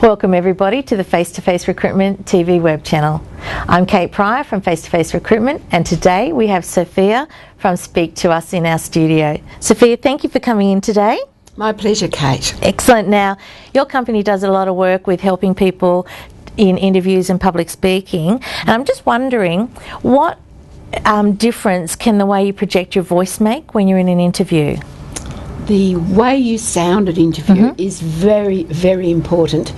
Welcome everybody to the Face-to-Face Recruitment TV web channel. I'm Kate Pryor from Face-to-Face Recruitment, and today we have Sofia from Speak to Us in our studio. Sofia, thank you for coming in today. My pleasure, Kate. Excellent. Now, your company does a lot of work with helping people in interviews and public speaking, and I'm just wondering, what difference can the way you project your voice make when you're in an interview? The way you sound at interview is very, very important,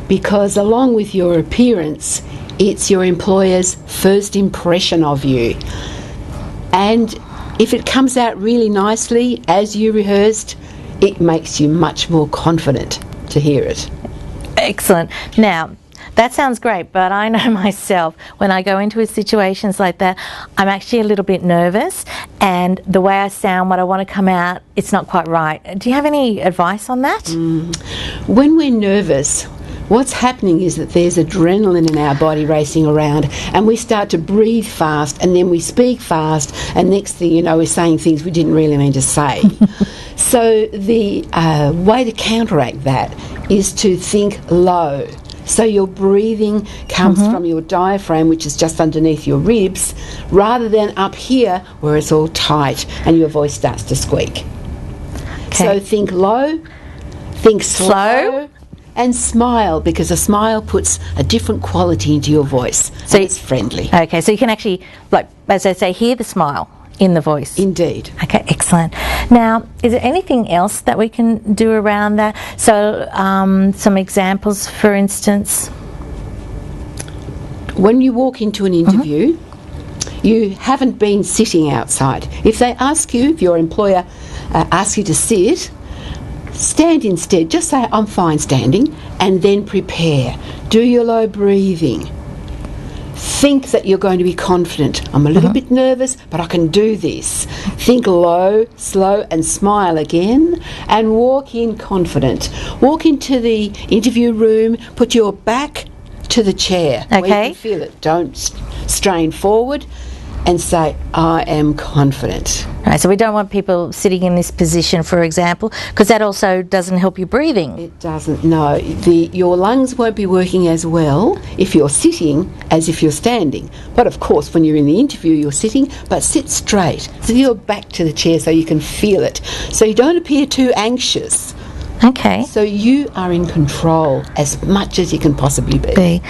because along with your appearance, it's your employer's first impression of you. And if it comes out really nicely as you rehearsed, it makes you much more confident to hear it. Excellent. Now, that sounds great, but I know myself, when I go into situations like that, I'm actually a little bit nervous, and the way I sound, what I want to come out, it's not quite right. Do you have any advice on that? When we're nervous, what's happening is that there's adrenaline in our body racing around, and we start to breathe fast, and then we speak fast, and next thing you know, we're saying things we didn't really mean to say. So the way to counteract that is to think low. So your breathing comes from your diaphragm, which is just underneath your ribs, rather than up here where it's all tight and your voice starts to squeak. Okay. So think low, think slow, and smile, because a smile puts a different quality into your voice. So it's friendly. Okay, so you can actually, like, as I say, hear the smile in the voice. Indeed. Okay, excellent. Now, is there anything else that we can do around that? So, some examples, for instance. When you walk into an interview, you haven't been sitting outside. If they ask you, if your employer asks you to sit, stand instead. Just say, I'm fine standing, and then prepare. Do your low breathing. Think that you're going to be confident. I'm a little bit nervous, but I can do this. Think low, slow, and smile again, and walk in confident. Walk into the interview room, put your back to the chair where you can feel it. Don't strain forward, and say, I am confident. Right, so we don't want people sitting in this position, for example, because that also doesn't help your breathing. It doesn't, no. Your lungs won't be working as well if you're sitting as if you're standing. But of course, when you're in the interview, you're sitting, but sit straight. So you're back to the chair so you can feel it. So you don't appear too anxious. Okay. So you are in control as much as you can possibly be.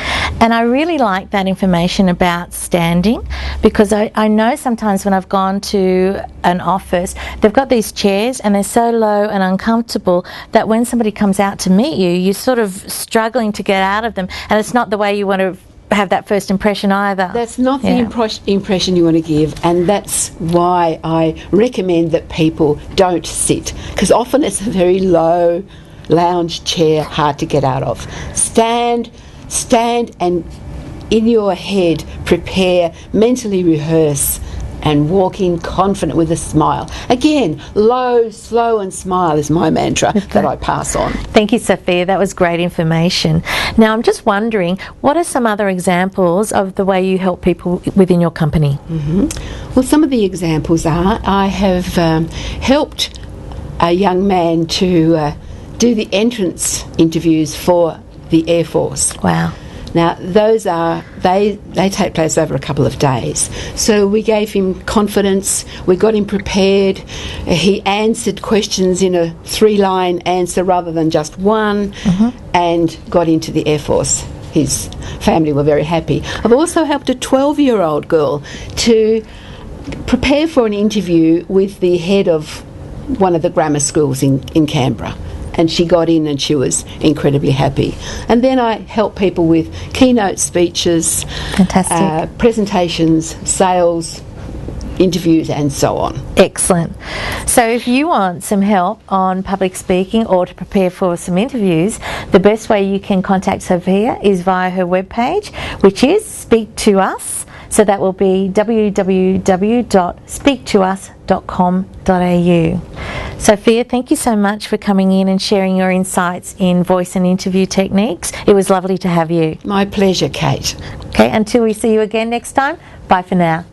And I really like that information about standing, because I know sometimes when I've gone to an office, they've got these chairs and they're so low and uncomfortable that when somebody comes out to meet you, you're sort of struggling to get out of them, and it's not the way you want to have that first impression either. That's not the impression you want to give, and that's why I recommend that people don't sit, because often it's a very low lounge chair, hard to get out of. Stand, and in your head prepare, mentally rehearse, and walk in confident with a smile. Again, low, slow, and smile is my mantra that I pass on. Thank you, Sofia. That was great information. Now, I'm just wondering, what are some other examples of the way you help people within your company? Well, some of the examples are, I have helped a young man to do the entrance interviews for the Air Force. Wow. Now, those are, they take place over a couple of days. So we gave him confidence, we got him prepared, he answered questions in a 3-line answer rather than just one, and got into the Air Force. His family were very happy. I've also helped a 12-year-old girl to prepare for an interview with the head of one of the grammar schools in Canberra. And she got in and she was incredibly happy. And then I help people with keynote speeches, presentations, sales, interviews, and so on. Excellent. So if you want some help on public speaking or to prepare for some interviews, the best way you can contact Sofia is via her webpage, which is Speak to Us. So that will be www.speaktous.com.au. Sofia, thank you so much for coming in and sharing your insights in voice and interview techniques. It was lovely to have you. My pleasure, Kate. Okay, until we see you again next time, bye for now.